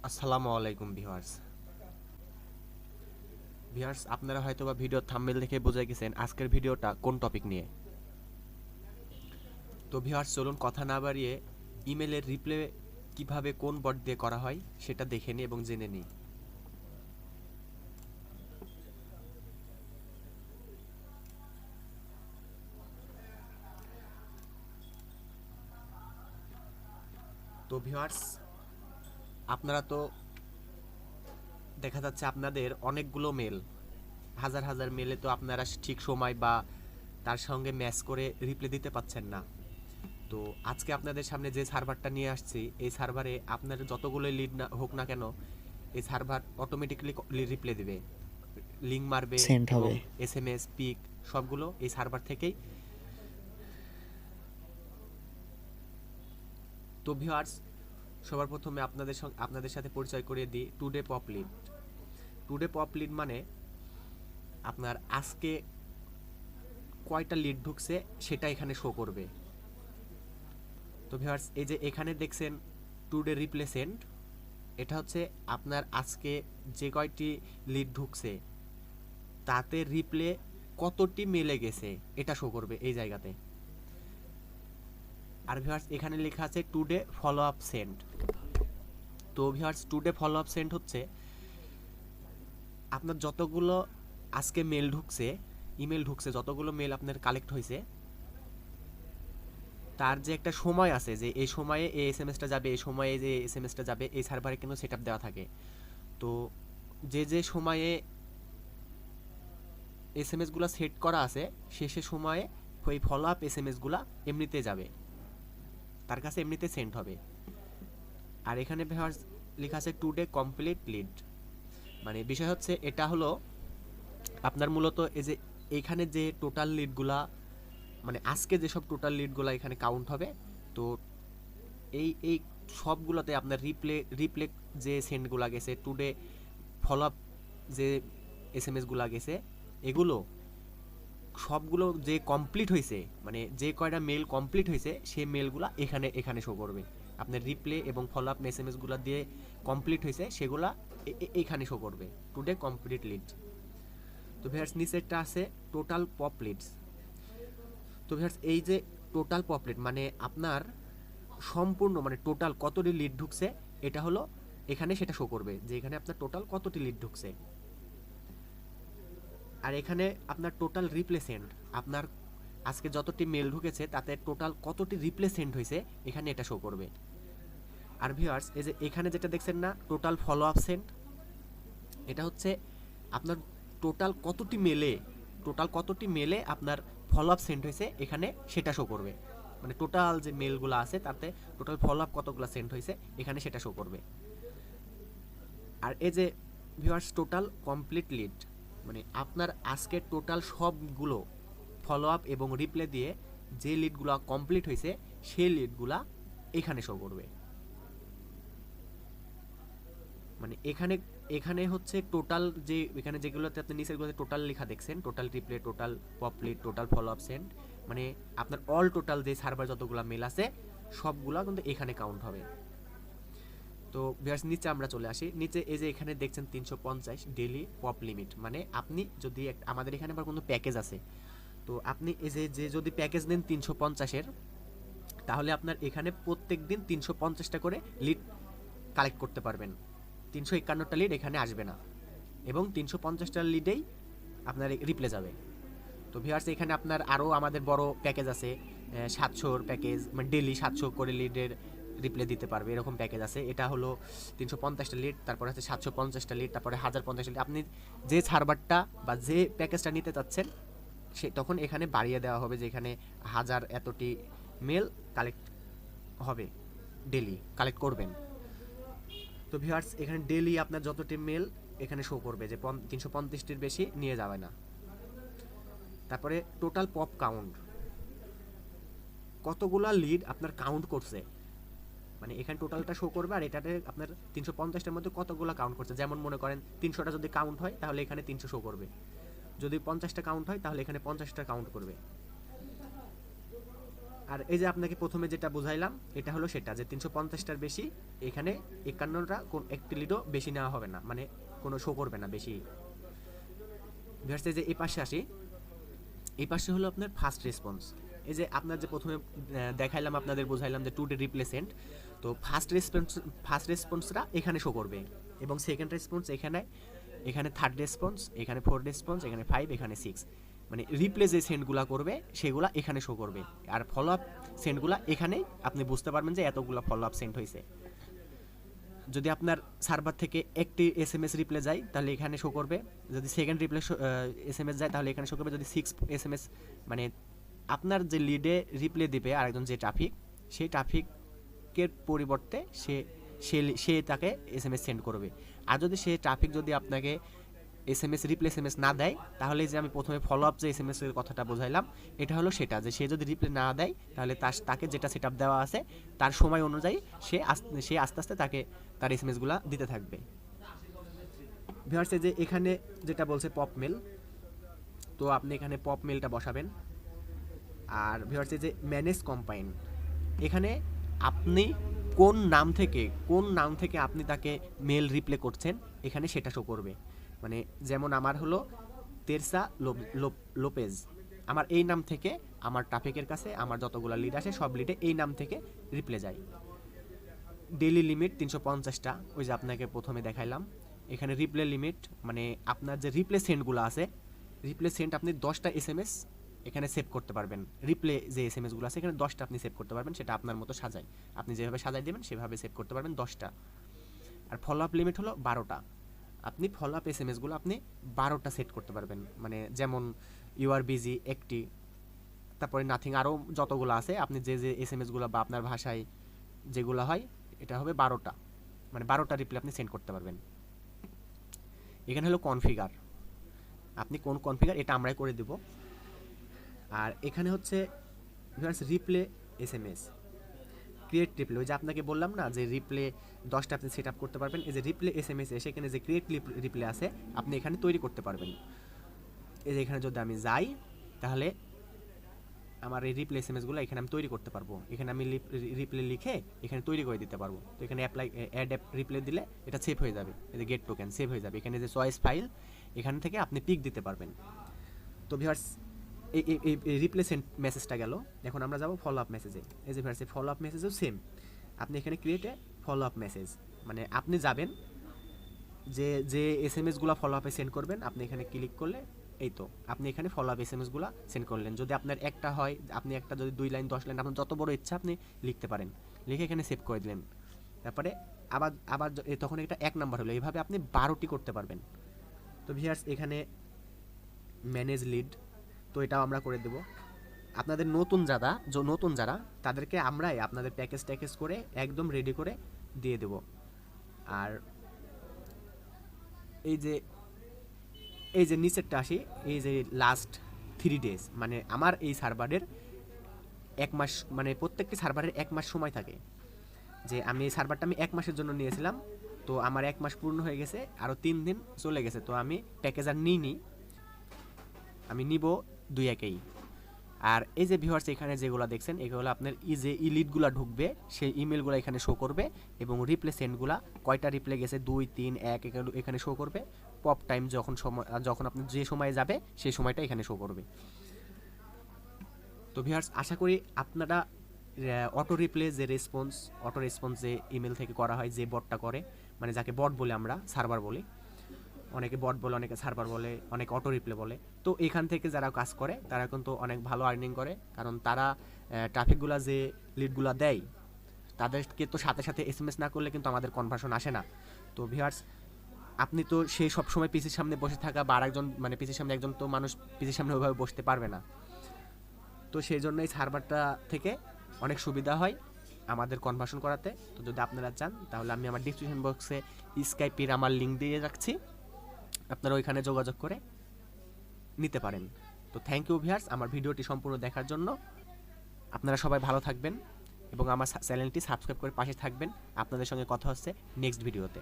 আসসালামু আলাইকুম ভিউয়ার্স আপনারা হয়তোবা ভিডিও থাম্বনেল দেখে বুঝে গেছেন আজকের ভিডিওটা কোন টপিক নিয়ে। তো ভিউয়ার্স চলুন কথা না বাড়িয়ে ইমেলের রিপ্লে কিভাবে কোন বট দিয়ে করা হয় সেটা দেখে নিই এবং জেনে নিই। তো ভিউয়ার্স আপনারা তো দেখা যাচ্ছে আপনাদের অনেকগুলো মেল, হাজার হাজার মেলে তো আপনারা ঠিক সময় বা তার সঙ্গে ম্যাচ করে রিপ্লে দিতে পাচ্ছেন না। তো আজকে আপনাদের সামনে যে সার্ভারটা নিয়ে আসছি এই সার্ভারে আপনার যতগুলো লিড না হোক না কেন এই সার্ভার অটোমেটিক্যালি রিপ্লে দিবে, লিঙ্ক মারবে সেন্ড এবং হবে। এসএমএস পিক সবগুলো এই সার্ভার থেকেই। তো ভিউয়ার্স সবার প্রথমে আপনাদের সাথে পরিচয় করিয়ে দিই today pop lead. Today pop lead মানে আপনার আজকে কয়টা লিড ঢুকছে সেটা এখানে শো করবে। তো ভিউয়ার্স এই যে এখানে দেখছেন টুডে রিপ্লে সেন্ড, এটা হচ্ছে আপনার আজকে যে কয়টি লিড ঢুকছে তাতে রিপ্লে কতটি মেলে গেছে এটা শো করবে এই জায়গাতে। আর ভিউয়ার্স এখানে লেখা আছে টুডে ফলো আপ সেন্ড। তো viewers today follow up send হচ্ছে আপনার যতগুলো আজকে মেল ঢুকছে, ইমেল ঢুকছে, যতগুলো মেল আপনার কালেক্ট হয়েছে তার যে একটা সময় আছে যে এই সময়ে এই এসএমএসটা যাবে, এই সময়ে যে এসএমএসটা যাবে এই সার্ভারে কিন্তু সেটআপ দেওয়া থাকে। তো যে যে সময়ে এসএমএসগুলো সেট করা আছে শেষের সময়ে ওই ফলো আপ এসএমএসগুলো এমনিতে যাবে, তার কাছে এমনিতে সেন্ড হবে। আর এখানে লেখা আছে টুডে কমপ্লিট লিড, মানে বিষয় হচ্ছে এটা হলো আপনার মূলত এই যে এইখানে যে টোটাল লিডগুলা, মানে আজকে যেসব টোটাল লিডগুলা এখানে কাউন্ট হবে। তো এই সবগুলোতে আপনার রিপ্লে যে সেন্ডগুলা গেছে, টুডে ফলো আপ যে এসএমএসগুলা গেছে, এগুলো সবগুলো যে কমপ্লিট হয়েছে, মানে যে কয়টা মেল কমপ্লিট হয়েছে সেই মেলগুলা এখানে এখানে শো করবে। আপনার রিপ্লে এবং ফলো আপ এসএমএসগুলো দিয়ে কমপ্লিট হয়েছে সেগুলা এখানে শো করবে টুডে কমপ্লিট লিড। তো ভিউয়ার্স নিচেরটা আছে টোটাল পপ লিডস। তো ভিউয়ার্স এই যে টোটাল পপ লিড মানে আপনার সম্পূর্ণ মানে টোটাল কতটি লিড ঢুকছে এটা হলো এখানে সেটা শো করবে যে এখানে আপনার টোটাল কতটি লিড ঢুকছে। আর এখানে আপনার টোটাল রিপ্লেসেন্ট, আপনার আজকে যতটি মেল ঢুকেছে তাতে টোটাল কতটি রিপ্লেসেন্ট হয়েছে এখানে এটা শো করবে। আর ভিউয়ার্স এই যে এখানে যেটা দেখছেন না টোটাল ফলো আপ সেন্ট, এটা হচ্ছে আপনার টোটাল কতটি মেলে আপনার ফলো আপ সেন্ট হয়েছে এখানে সেটা শো করবে। মানে টোটাল যে মেলগুলো আছে তাতে টোটাল ফলো আপ কতগুলো সেন্ট হয়েছে এখানে সেটা শো করবে। আর এই যে ভিউয়ার্স টোটাল কমপ্লিট লিড মানে আপনার আজকে টোটাল সবগুলো ফলো আপ এবং রিপ্লে দিয়ে যে লিডগুলো কমপ্লিট হয়েছে সেই লিডগুলা এখানে শো করবে। মানে এখানে এখানে হচ্ছে টোটাল যে এখানে যেগুলোতে আপনি নিচেরগুলোতে টোটাল লেখা দেখছেন, টোটাল রিপ্লে, টোটাল পপ লিড, টোটাল ফলো আপ সেন্ড, মানে আপনার অল টোটাল যে সার্ভার যতগুলো মেল আছে সবগুলা কিন্তু এখানে কাউন্ট হবে। তো ভিউয়ার্স নিচে আমরা চলে আসি, নিচে এই যে এখানে দেখছেন 350 ডেইলি পপ লিমিট, মানে আপনি যদি আমাদের এখানে আবার কোনো প্যাকেজ আছে, তো আপনি এই যে যদি প্যাকেজ নেন 350-এর তাহলে আপনার এখানে প্রত্যেক দিন 350টা করে লিড কালেক্ট করতে পারবেন। 351টা লিড এখানে আসবে না এবং 350টা লিডেই আপনার রিপ্লে যাবে। তো ভিউয়ার্স এখানে আপনার আরও আমাদের বড় প্যাকেজ আছে, 700-র প্যাকেজ, মানে ডেলি 700 করে লিডের রিপ্লে দিতে পারবে এরকম প্যাকেজ আছে। এটা হলো 350টা লিড, তারপরে আছে 750টা লিড, তারপরে 1050 লিড। আপনি যে সার্ভারটা বা যে প্যাকেজটা নিতে চাচ্ছেন সে তখন এখানে বাড়িয়ে দেওয়া হবে যে এখানে 1000 এতটি মেল কালেক্ট হবে, ডেলি কালেক্ট করবেন। তো ভিউয়ার্স এখানে ডেলি আপনার যতটি মেল এখানে শো করবে যে 350টির বেশি নিয়ে যাবে না। তারপরে টোটাল পপ কাউন্ট, কতগুলা লিড আপনার কাউন্ট করছে, মানে এখানে টোটালটা শো করবে আর এটাতে আপনার 350টার মধ্যে কতগুলা কাউন্ট করছে। যেমন মনে করেন 300টা যদি কাউন্ট হয় তাহলে এখানে 300 শো করবে, যদি 50টা কাউন্ট হয় তাহলে এখানে 50টা কাউন্ট করবে। আর এই যে আপনাকে প্রথমে যেটা বুঝাইলাম এটা হলো সেটা যে 350টার বেশি এখানে 51টা কোন একটি লিডও বেশি নেওয়া হবে না, মানে কোনো শো করবে না বেশি। ভিউয়ার্স যে এই পাশে আসি, এই পাশে হলো আপনার ফার্স্ট রেসপন্স। এই যে আপনার যে প্রথমে দেখাইলাম আপনাদের বুঝাইলাম যে টুডে রিপ্লেসেন্ট, তো ফার্স্ট রেসপন্সরা এখানে শো করবে এবং সেকেন্ড রেসপন্স এখানে থার্ড রেসপন্স, এখানে ফোর্থ রেসপন্স, এখানে 5, এখানে 6, মানে রিপ্লে যে সেন্ডগুলো করবে সেগুলা এখানে শো করবে। আর ফলো আপ সেন্ডগুলা এখানেই আপনি বুঝতে পারবেন যে এতগুলো ফলো আপ সেন্ড হয়েছে। যদি আপনার সার্ভার থেকে একটি SMS রিপ্লে যায় তাহলে এখানে শো করবে, যদি সেকেন্ড রিপ্লে SMS যায় তাহলে এখানে শো করবে, যদি 6 SMS মানে আপনার যে লিডে রিপ্লে দিবে আরেকজন যে ট্রাফিক, সেই ট্রাফিকের পরিবর্তে সে তাকে SMS সেন্ড করবে। আর যদি সে ট্রাফিক যদি আপনাকে রিপ্লে SMS না দেয় তাহলে যে আমি প্রথমে ফলো আপ যে SMS এর কথাটা বোঝাইলাম এটা হলো সেটা যে সে যদি রিপ্লে না দেয় তাহলে তাকে যেটা সেটআপ দেওয়া আছে তার সময় অনুযায়ী সে আস্তে আস্তে তার SMS গুলা দিতে থাকবে। ভিউয়ার্স যে এখানে যেটা বলছে পপ মেল, তো আপনি এখানে পপ মেলটা বসাবেন। আর ভিউয়ার্স যে ম্যানেজ কম্পাইন, এখানে আপনি কোন নাম থেকে আপনি তাকে মেল রিপ্লে করছেন এখানে সেটা শো করবে। মানে যেমন আমার হলো তেরসা লোপেজ, আমার এই নাম থেকে আমার ট্রাফিকের কাছে আমার যতগুলো লিড আসে সব লিডে এই নাম থেকে রিপ্লে যায়। ডেইলি লিমিট 350টা, ওই যে আপনাকে প্রথমে দেখাইলাম। এখানে রিপ্লে লিমিট মানে আপনার যে রিপ্লে সেন্ডগুলো আছে, রিপ্লে সেন্ড আপনি 10টা SMS এখানে সেভ করতে পারবেন। রিপ্লে যে SMS গুলো আছে এখানে 10টা আপনি সেভ করতে পারবেন, সেটা আপনার মতো সাজাই, আপনি যেভাবে সাজাই দেবেন সেভাবে সেভ করতে পারবেন 10টা। আর ফলো আপ লিমিট হলো 12টা, আপনি ফলো আপ SMS গুলো আপনি 12টা সেট করতে পারবেন। মানে যেমন ইউ আর বিজি একটি, তারপরে নাথিং, আরও যতগুলো আছে আপনি যে SMS গুলো বা আপনার ভাষায় যেগুলো হয় এটা হবে 12টা, মানে 12টা রিপ্লে আপনি সেন্ড করতে পারবেন। এখানে হলো কনফিগার, আপনি কোন কনফিগার এটা আমরাই করে দেব। আর এখানে হচ্ছে রিপ্লে SMS, ক্রিয়েট রিপ্লে, ওই যে আপনাকে বললাম না যে রিপ্লে 10টা আপনি সেট আপ করতে পারবেন। এই যে রিপ্লে SMS এসে এখানে যে ক্রিয়েট রিপ্লে আছে আপনি এখানে তৈরি করতে পারবেন। এই যে এখানে যদি আমি যাই তাহলে আমার এই রিপ্লে SMS গুলো এখানে আমি তৈরি করতে পারবো। এখানে আমি রিপ্লে লিখে এখানে তৈরি করে দিতে পারবো। তো এখানে অ্যাড রিপ্লে দিলে এটা সেভ হয়ে যাবে, এই যে গেট টোকেন সেভ হয়ে যাবে। এখানে যে চয়েস ফাইল এখান থেকে আপনি পিক দিতে পারবেন। তো ভিউয়ার্স এই রিপ্লেসেন্ট মেসেজটা গেল, এখন আমরা যাব ফলো আপ মেসেজে। এই যে ভিউয়ার্স ফলো আপ মেসেজও সেম, আপনি এখানে ক্রিয়েটে ফলো আপ মেসেজ, মানে আপনি যাবেন যে SMS গুলো ফলো আপে সেন্ড করবেন, আপনি এখানে ক্লিক করলে এই তো আপনি এখানে ফলো আপ SMS গুলো সেন্ড করলেন। যদি আপনার একটা হয়, আপনি একটা যদি 2 লাইন 10 লাইন আপনার যত বড় ইচ্ছা আপনি লিখতে পারেন, লিখে এখানে সেভ করে দিলেন। তারপরে আবার তখন এটা 1 নাম্বার হলো, এইভাবে আপনি 12টি করতে পারবেন। তো ভিউয়ার্স এখানে ম্যানেজ লিড, তো এটাও আমরা করে দেব। আপনাদের নতুন যারা তাদেরকে আমরাই আপনাদের প্যাকেজ করে একদম রেডি করে দিয়ে দেব। আর এই যে নিচেরটা আসি, এই যে লাস্ট 3 ডেজ, মানে আমার এই সার্ভারের 1 মাস, মানে প্রত্যেকটি সার্ভারের 1 মাস সময় থাকে। যে আমি এই সার্ভারটা 1 মাসের জন্য নিয়েছিলাম, তো আমার 1 মাস পূর্ণ হয়ে গেছে, আরও 3 দিন চলে গেছে, তো আমি প্যাকেজ আর নিইনি, আমি নিব 2-1-এই। আর এই যে ভিউয়ার্স এখানে যেগুলো দেখছেন এগুলো আপনার যে লিডগুলো ঢুকবে সেই ইমেলগুলো এখানে শো করবে, এবং রিপ্লে সেন্ডগুলো কয়টা রিপ্লে গেছে 2, 3, 1 এখানে শো করবে। পপ টাইম যখন আপনি যে সময়ে যাবে সেই সময়টা এখানে শো করবে। তো ভিউয়ার্স আশা করি আপনারা অটো রেসপন্স যে ইমেল থেকে করা হয়, যে বটটা করে, মানে যাকে বট বলে আমরা সার্ভার বলি, অনেকে বট বলে, অনেকে সার্ভার বলে, অনেকে অটো রিপ্লে বলে। তো এখান থেকে যারা কাজ করে তারা কিন্তু অনেক ভালো আর্নিং করে, কারণ তারা ট্রাফিকগুলো যে লিডগুলো দেয় তাদেরকে তো সাথে সাথে SMS না করলে কিন্তু আমাদের কনভার্সন আসে না। তো ভিউয়ার্স আপনি তো সেই সব সময় পিসির সামনে বসে থাকা বা আরেকজন, মানে পিসির সামনে একজন তো মানুষ পিসির সামনে ওইভাবে বসতে পারবে না, তো সেই জন্য এই সার্ভারটা থেকে অনেক সুবিধা হয় আমাদের কনভার্সন করাতে। তো যদি আপনারা চান তাহলে আমি আমার ডিসক্রিপশন বক্সে স্কাইপের আমার লিঙ্ক দিয়ে রাখছি, আপনারা ওইখানে যোগাযোগ করে নিতে পারেন। তো থ্যাংক ইউ ভিউয়ার্স আমার ভিডিওটি সম্পূর্ণ দেখার জন্য। আপনারা সবাই ভালো থাকবেন এবং আমার চ্যানেলটি সাবস্ক্রাইব করে পাশে থাকবেন। আপনাদের সঙ্গে কথা হচ্ছে নেক্সট ভিডিওতে।